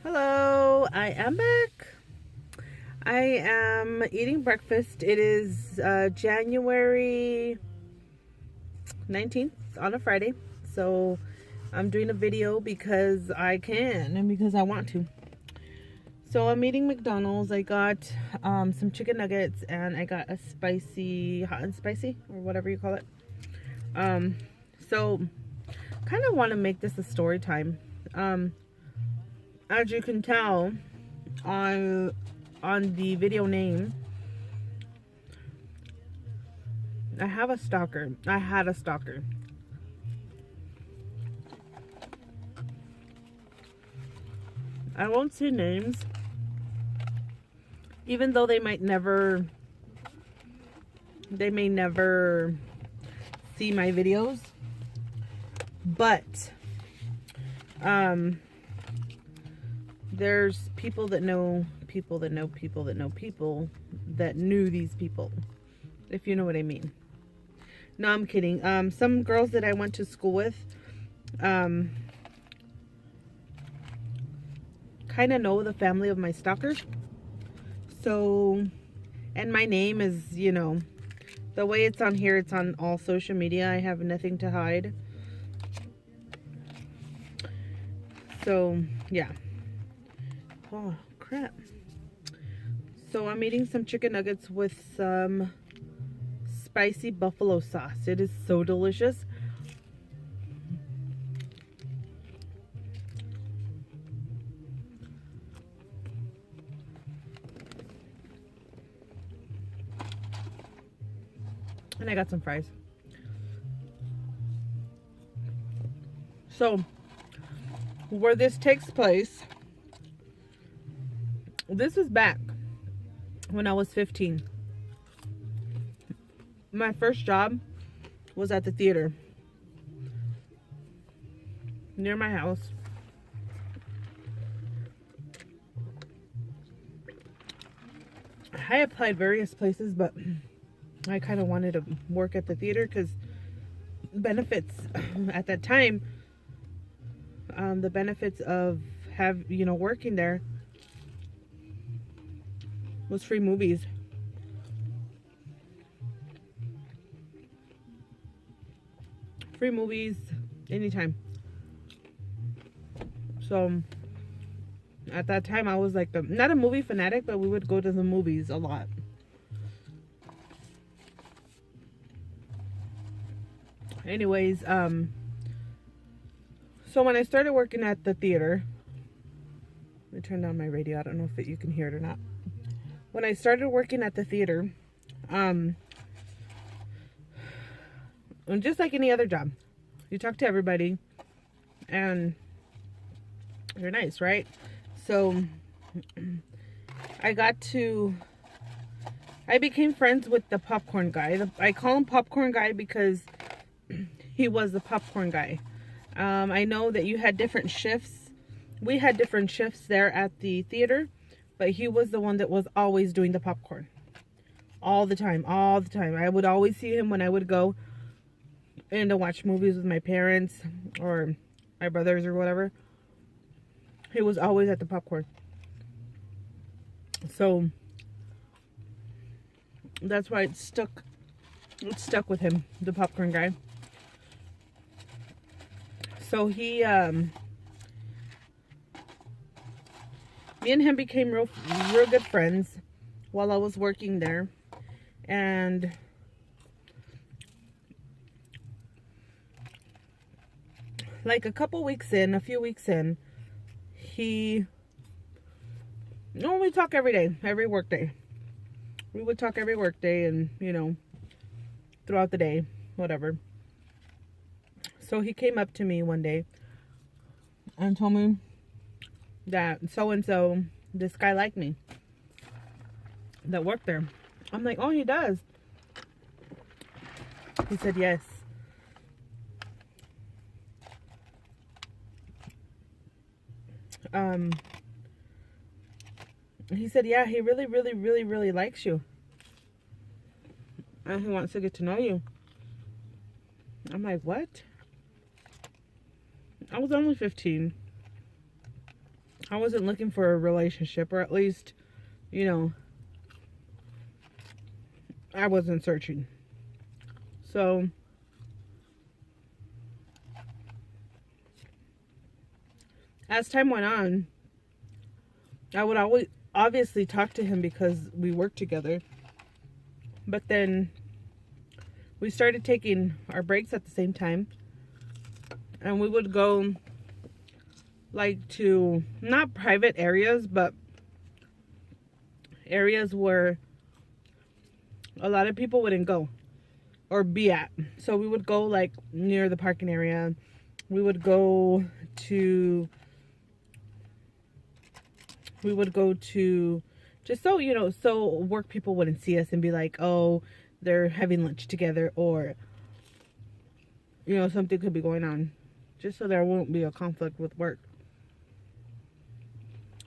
Hello, I am back. I am eating breakfast. It is January 19th on a Friday. So I'm doing a video because I can and because I want to. So I'm eating McDonald's. I got some chicken nuggets and I got a spicy, hot and spicy, or whatever you call it. So kind of want to make this a story time. As you can tell on the video name, I have a stalker. I had a stalker. I won't say names, even though they may never see my videos, but there's people that know people that know people that know people that knew these people, if you know what I mean. No, I'm kidding. Some girls that I went to school with kind of know the family of my stalkers. So, and my name is, you know, the way it's on here, it's on all social media. I have nothing to hide. So, yeah. Oh, crap. So I'm eating some chicken nuggets with some spicy buffalo sauce. It is so delicious. And I got some fries. So, where this takes place, this is back when I was 15. My first job was at the theater near my house. I applied various places, but I kind of wanted to work at the theater because benefits at that time, the benefits of working there was free movies. Free movies anytime. So at that time I was like not a movie fanatic, but we would go to the movies a lot. Anyways, so when I started working at the theater, let me turn down my radio. I don't know if you can hear it or not. When I started working at the theater, and just like any other job, you talk to everybody and you're nice, right? So I became friends with the popcorn guy. I call him popcorn guy because he was the popcorn guy. I know that you had different shifts. We had different shifts there at the theater, but he was the one that was always doing the popcorn. All the time. I would always see him when I would go and to watch movies with my parents or my brothers or whatever. He was always at the popcorn. So that's why it stuck with him, the popcorn guy. So he me and him became real good friends while I was working there. And like a few weeks in, we talk every day, every work day. We would talk every work day and, throughout the day, whatever. So he came up to me one day and told me that so-and-so, this guy liked me that worked there. I'm like, oh, he does? He said, yes. He said, yeah, he really, really, really, really likes you. And he wants to get to know you. I'm like, what? I was only 15. I wasn't looking for a relationship, or at least, you know, I wasn't searching. So as time went on, I would always obviously talk to him because we worked together. But then we started taking our breaks at the same time. And we would go like to not private areas, but areas where a lot of people wouldn't go or be at. So we would go like near the parking area. We would go to just so, you know, so work people wouldn't see us and be like, oh, they're having lunch together, or, you know, something could be going on, just so there won't be a conflict with work.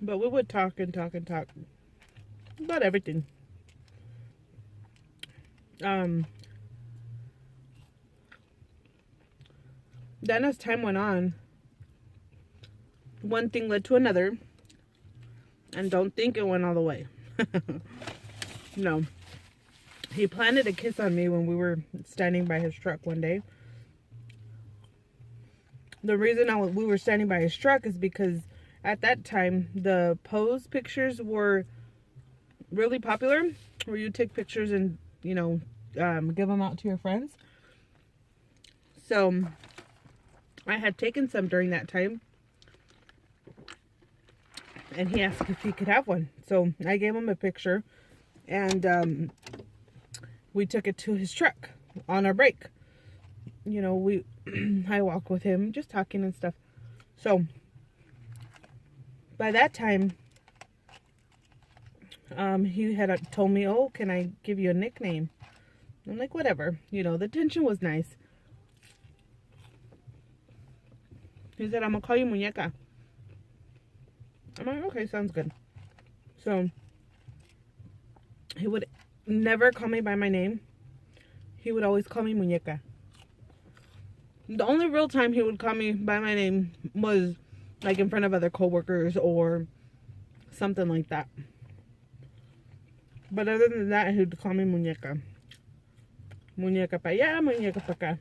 But we would talk and talk and talk about everything. Then as time went on, one thing led to another. And don't think it went all the way. No. He planted a kiss on me when we were standing by his truck one day. The reason we were standing by his truck is because at that time, the pose pictures were really popular, where you take pictures and, you know, give them out to your friends. So I had taken some during that time. And he asked if he could have one. So I gave him a picture. And we took it to his truck on our break. You know, I walked with him, just talking and stuff. So by that time, he had told me, oh, can I give you a nickname? I'm like, whatever. You know, the tension was nice. He said, I'm going to call you Muñeca. I'm like, okay, sounds good. So he would never call me by my name. He would always call me Muñeca. The only real time he would call me by my name was like in front of other coworkers or something like that. But other than that, he would call me Muñeca. Muñeca pa allá, muñeca pa acá.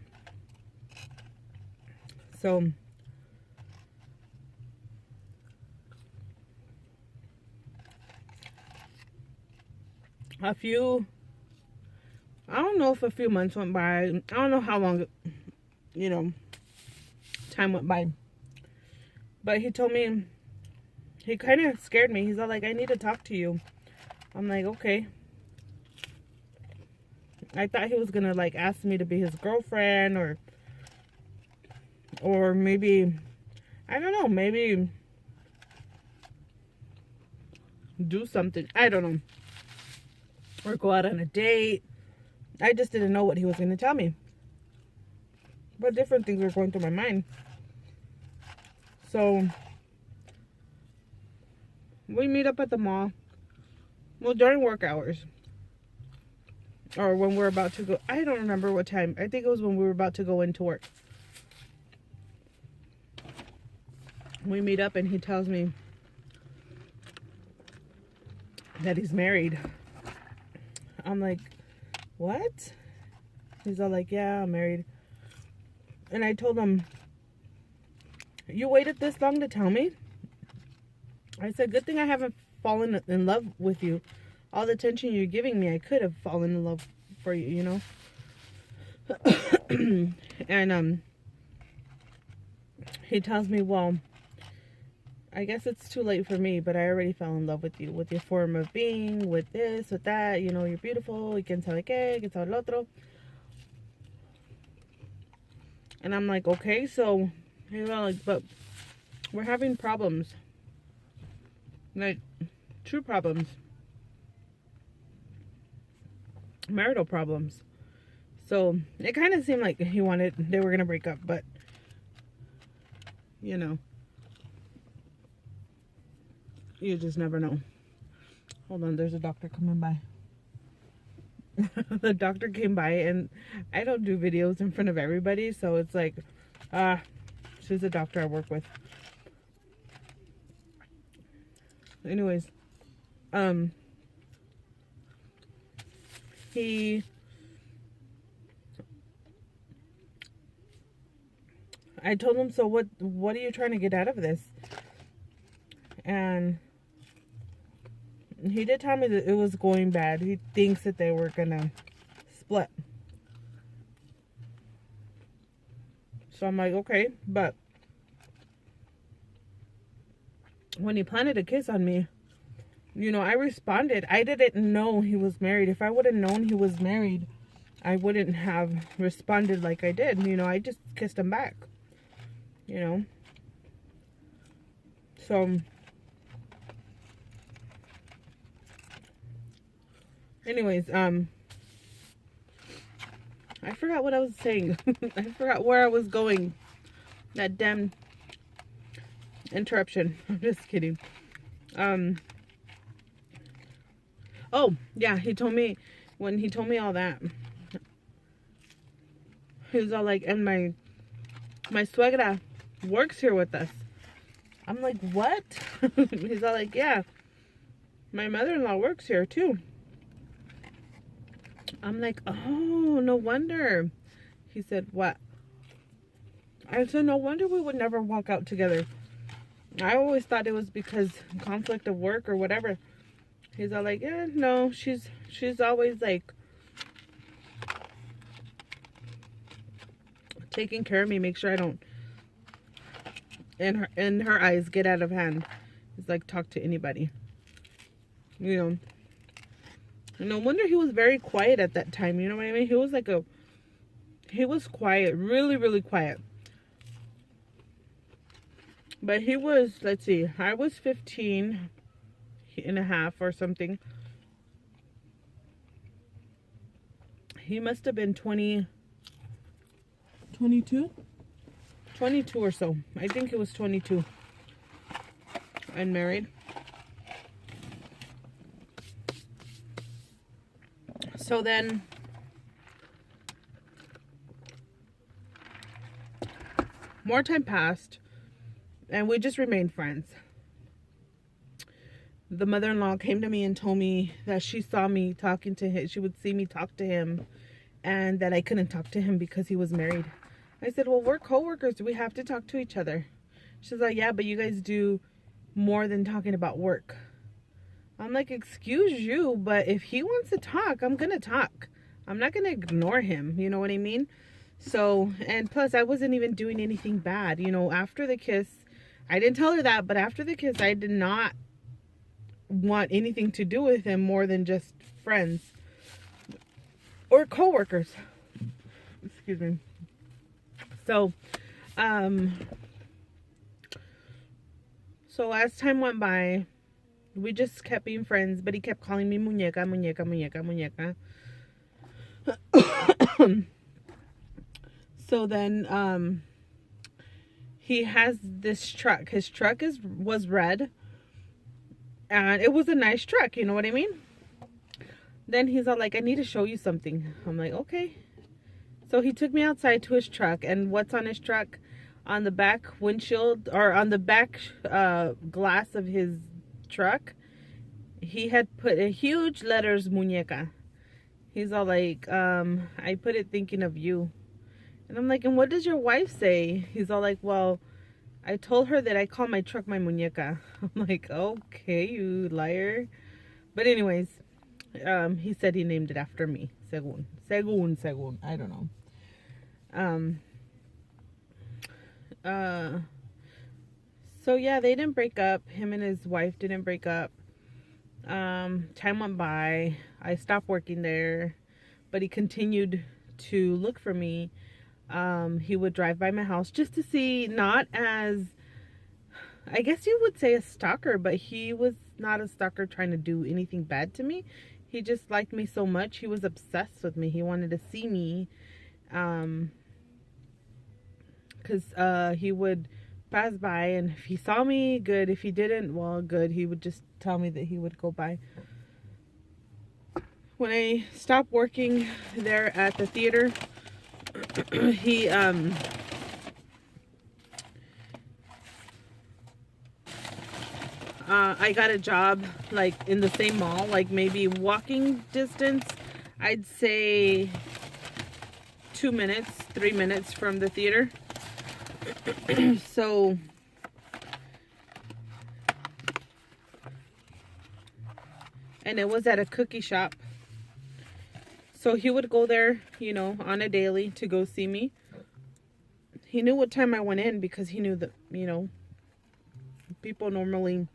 So I don't know if a few months went by. I don't know how long, you know, time went by. But he told me, he kind of scared me. He's all like, I need to talk to you. I'm like, okay. I thought he was going to like ask me to be his girlfriend, or maybe, I don't know, maybe do something. I don't know. Or go out on a date. I just didn't know what he was going to tell me. But different things were going through my mind. So we meet up at the mall. Well, during work hours. Or when we're about to go. I don't remember what time. I think it was when we were about to go into work. We meet up and he tells me that he's married. I'm like, what? He's all like, yeah, I'm married. And I told him, you waited this long to tell me? I said, good thing I haven't fallen in love with you. All the attention you're giving me, I could have fallen in love for you, you know? And he tells me, well, I guess it's too late for me, but I already fell in love with you, with your form of being, with this, with that, you know, you're beautiful, y quién sabe qué, quién sabe el otro. And I'm like, okay, so, he's like, but we're having problems. Like, true problems. Marital problems. So, it kind of seemed like they were going to break up, but, you know. You just never know. Hold on, there's a doctor coming by. The doctor came by, and I don't do videos in front of everybody, so it's like, she's a doctor I work with. Anyways, he, I told him, so what are you trying to get out of this? And he did tell me that it was going bad. He thinks that they were gonna split. So I'm like, okay, but when he planted a kiss on me, you know, I responded. I didn't know he was married. If I would have known he was married, I wouldn't have responded like I did. You know, I just kissed him back. You know. So, anyways, I forgot what I was saying. I forgot where I was going. That damn interruption. I'm just kidding. Oh, yeah, he told me, when he told me all that, he was all like, and my suegra works here with us. I'm like, what? He's all like, yeah, my mother-in-law works here too. I'm like, oh, no wonder. He said, what? I said, no wonder we would never walk out together. I always thought it was because conflict of work or whatever. He's all like, yeah, no, she's always like taking care of me, make sure I don't, in her eyes, get out of hand. He's like, talk to anybody. You know. No wonder he was very quiet at that time, you know what I mean? He was like he was quiet, really, really quiet. But he was, let's see, I was 15 and a half or something. He must have been 22 or so. I think it was 22 and married. So then more time passed and we just remained friends. The mother-in-law came to me and told me that she saw me talking to him. She would see me talk to him and that I couldn't talk to him because he was married. I said, well, we're co-workers. We have to talk to each other. She's like, yeah, but you guys do more than talking about work. I'm like, excuse you, but if he wants to talk, I'm going to talk. I'm not going to ignore him. You know what I mean? So, and plus I wasn't even doing anything bad. You know, after the kiss, I didn't tell her that, but after the kiss, I did not want anything to do with him more than just friends or co-workers. Excuse me. So, so as time went by, we just kept being friends, but he kept calling me muñeca, muñeca, muñeca, muñeca. So then, he has this truck. His truck was red. And it was a nice truck, you know what I mean? Then he's all like, I need to show you something. I'm like, okay. So he took me outside to his truck. And what's on his truck? On the back windshield, or on the back glass of his truck, he had put in huge letters, muñeca. He's all like, I put it thinking of you. And I'm like, and what does your wife say? He's all like, well, I told her that I call my truck my muñeca. I'm like, okay, you liar. But anyways, he said he named it after me. Según. I don't know. So yeah, they didn't break up. Him and his wife didn't break up. Time went by. I stopped working there, but he continued to look for me. He would drive by my house just to see, not as, I guess you would say, a stalker, but he was not a stalker trying to do anything bad to me. He just liked me so much. He was obsessed with me. He wanted to see me, because he would pass by, and if he saw me, good. If he didn't, well, good. He would just tell me that he would go by. When I stopped working there at the theater, he I got a job like in the same mall, like maybe walking distance, I'd say 2 minutes, 3 minutes from the theater. So and it was at a cookie shop. So he would go there, you know, on a daily to go see me. He knew what time I went in because he knew that, you know, people normally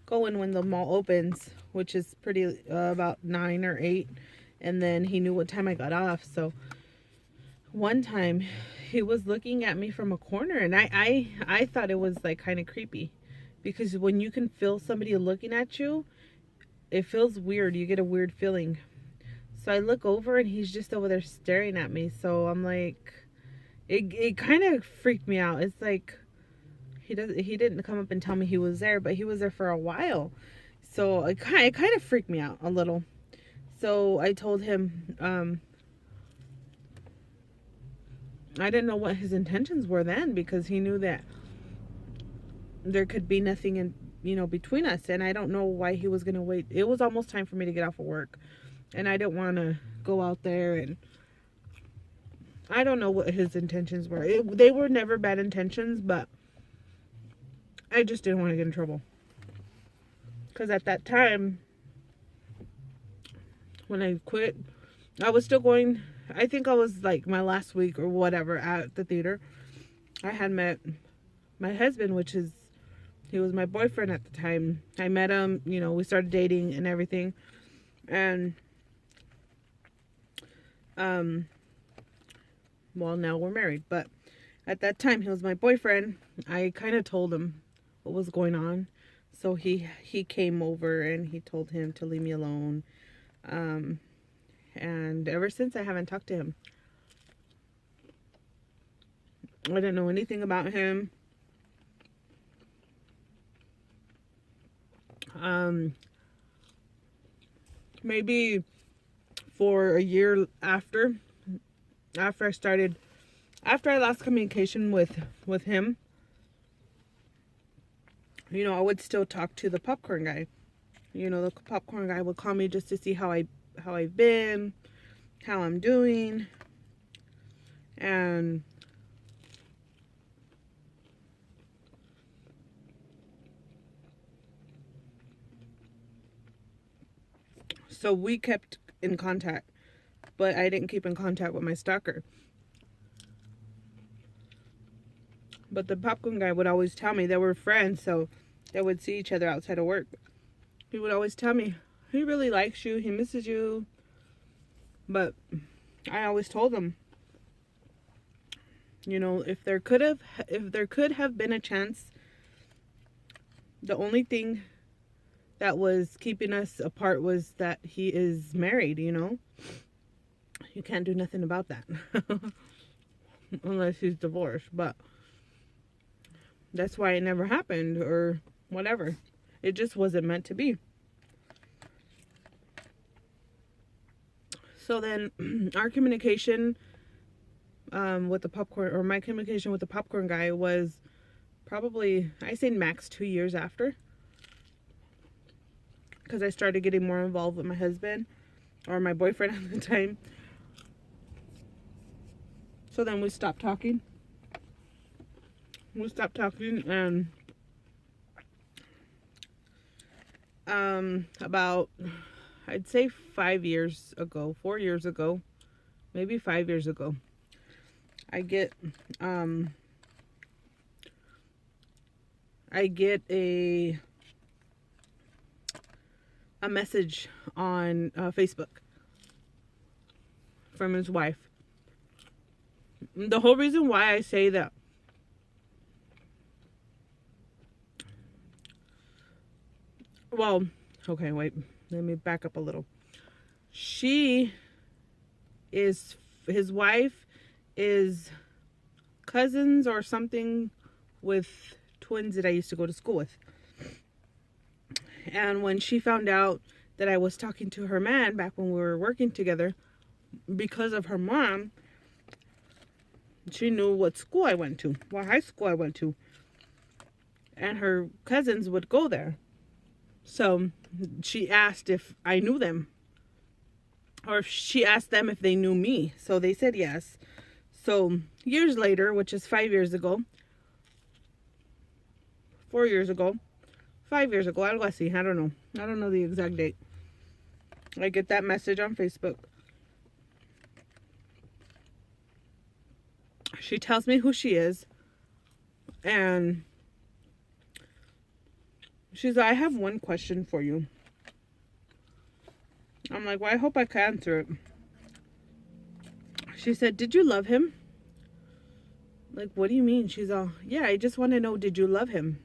go in when the mall opens, which is pretty about 9 or 8. And then he knew what time I got off. So one time he was looking at me from a corner, and I thought it was like kind of creepy, because when you can feel somebody looking at you, it feels weird. You get a weird feeling. So I look over and he's just over there staring at me. So I'm like, it kind of freaked me out. It's like he didn't come up and tell me he was there, but he was there for a while. So it kind of freaked me out a little. So I told him I didn't know what his intentions were then, because he knew that there could be nothing in, you know, between us. And I don't know why he was gonna wait. It was almost time for me to get off of work, and I didn't want to go out there, and I don't know what his intentions were. They were never bad intentions, but I just didn't want to get in trouble. Because at that time, when I quit, I was still going, I think I was like my last week or whatever at the theater. I had met my husband, he was my boyfriend at the time. I met him, you know, we started dating and everything. And, well, now we're married. But at that time, he was my boyfriend. I kind of told him what was going on. So he came over and he told him to leave me alone. And ever since, I haven't talked to him. I didn't know anything about him. Maybe for a year after I lost communication with him, you know, I would still talk to the popcorn guy. You know, the popcorn guy would call me just to see how I've been, how I'm doing. And so we kept in contact, but I didn't keep in contact with my stalker. But the popcorn guy would always tell me, they were friends, so they would see each other outside of work. He would always tell me, he really likes you, he misses you. But I always told him, you know, if there could have been a chance, the only thing that was keeping us apart was that he is married, you know. You can't do nothing about that. Unless he's divorced, but that's why it never happened or whatever. It just wasn't meant to be. So then our communication with the popcorn, or my communication with the popcorn guy, was probably, I say max 2 years after. Because I started getting more involved with my husband, or my boyfriend at the time. So then we stopped talking. And about, I'd say 5 years ago, 4 years ago, maybe 5 years ago, I get a message on Facebook from his wife. The whole reason why I say that, well, okay, wait, let me back up a little. His wife is cousins or something with twins that I used to go to school with. And when she found out that I was talking to her man back when we were working together, because of her mom, she knew what school I went to, what high school I went to. and her cousins would go there. So she asked if I knew them, or she asked them if they knew me. So they said yes. So years later, which is 5 years ago, 4 years ago, 5 years ago, algo así, I don't know. I don't know the exact date. I get that message on Facebook. She tells me who she is, and she's like, I have one question for you. I'm like, well, I hope I can answer it. She said, did you love him? Like, what do you mean? She's all, yeah, I just want to know, did you love him?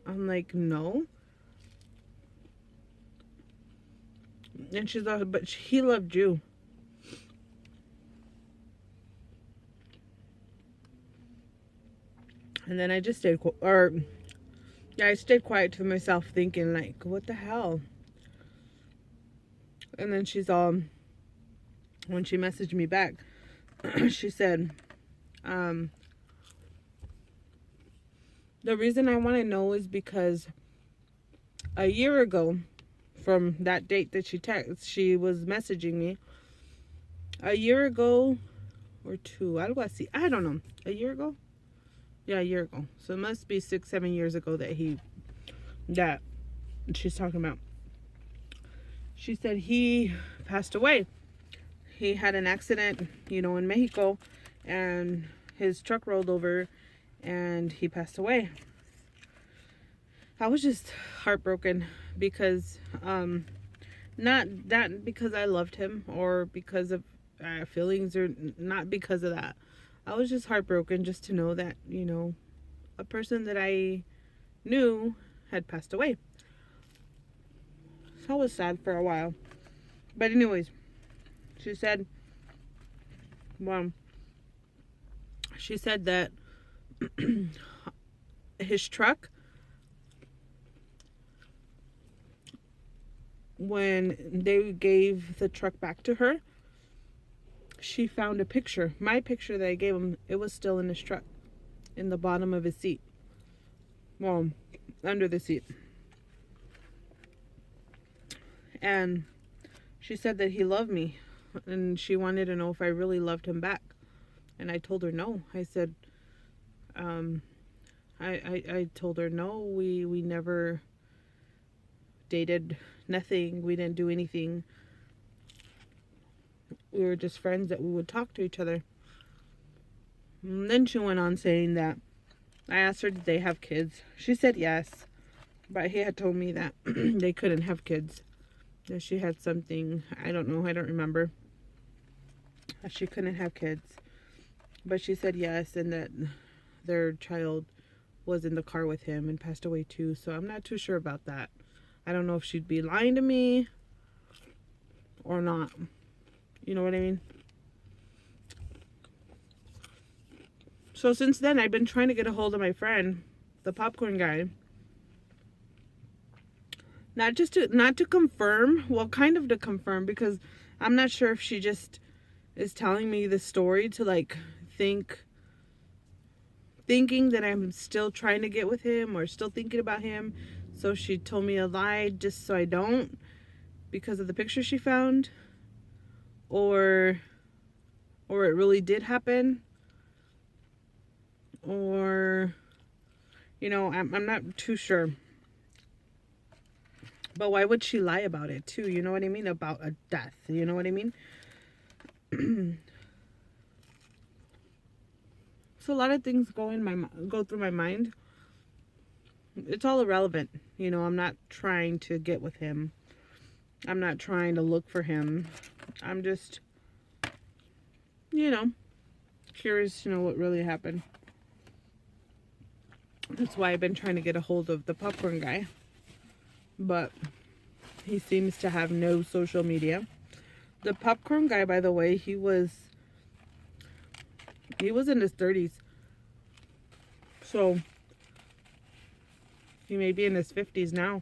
I'm like, no. And she's all, but he loved you. And then I just stayed, I stayed quiet to myself thinking, like, what the hell? And then she's all, when she messaged me back, she said, the reason I want to know is because a year ago, from that date that she was messaging me, a year ago or two, algo así, I don't know, a year ago? Yeah, a year ago. So it must be 6-7 years ago that she's talking about. She said he passed away. He had an accident, in Mexico, and his truck rolled over and he passed away. I was just heartbroken because, not that because I loved him or because of feelings, or not because of that. I was just heartbroken just to know that, a person that I knew had passed away. So I was sad for a while. But anyways, she said, that his truck, when they gave the truck back to her, she found a picture. My picture that I gave him, it was still in his truck, in the bottom of his seat. Well, under the seat. And she said that he loved me, and she wanted to know if I really loved him back. And I told her no. I said, I told her no, we never dated, nothing. We didn't do anything. We were just friends that we would talk to each other. And then she went on saying that I asked her, did they have kids? She said yes, but he had told me that they couldn't have kids. That she had something, I don't know, I don't remember. That she couldn't have kids. But she said yes, and that their child was in the car with him and passed away too. So I'm not too sure about that. I don't know if she'd be lying to me or not. You know what I mean? So since then, I've been trying to get a hold of my friend, the popcorn guy. Not to confirm, well, kind of to confirm, because I'm not sure if she just is telling me the story to like thinking that I'm still trying to get with him or still thinking about him. So she told me a lie just so I don't, because of the picture she found, or it really did happen, or I'm not too sure. But why would she lie about it too? You know what I mean? About a death. You know what I mean? So a lot of things go through my mind. It's all irrelevant. I'm not trying to get with him. I'm not trying to look for him. I'm just, curious to know what really happened. That's why I've been trying to get a hold of the popcorn guy. But he seems to have no social media. The popcorn guy, by the way, he was in his 30s. So he may be in his 50s now.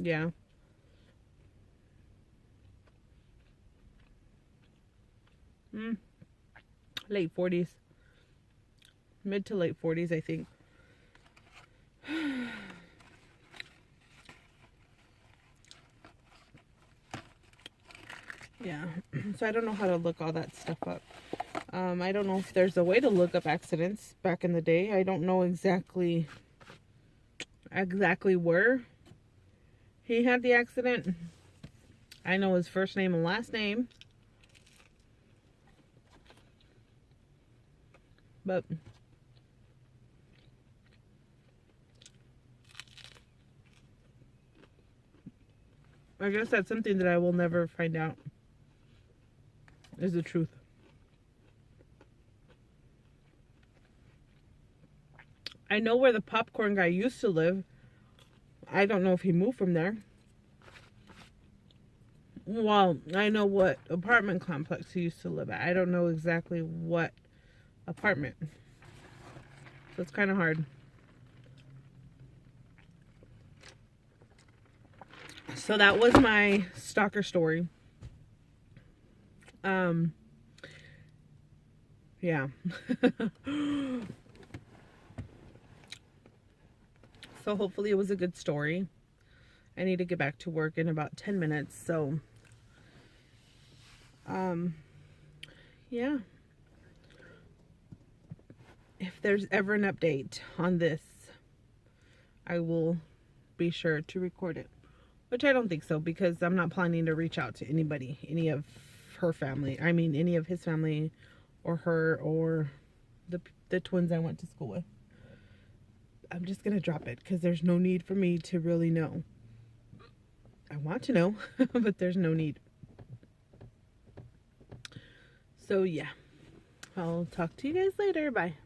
Yeah. late 40s. Mid to late 40s, I think. Yeah, so I don't know how to look all that stuff up. I don't know if there's a way to look up accidents back in the day. I don't know exactly where he had the accident. I know his first name and last name. But I guess that's something that I will never find out, is the truth. I know where the popcorn guy used to live. I don't know if he moved from there. Well, I know what apartment complex he used to live at. I don't know exactly what apartment. So it's kind of hard. So that was my stalker story. Yeah. So hopefully it was a good story. I need to get back to work in about 10 minutes. So, yeah. If there's ever an update on this, I will be sure to record it. Which I don't think so, because I'm not planning to reach out to anybody, any of her family. I mean, any of his family or her or the twins I went to school with. I'm just going to drop it because there's no need for me to really know. I want to know, but there's no need. So, yeah. I'll talk to you guys later. Bye.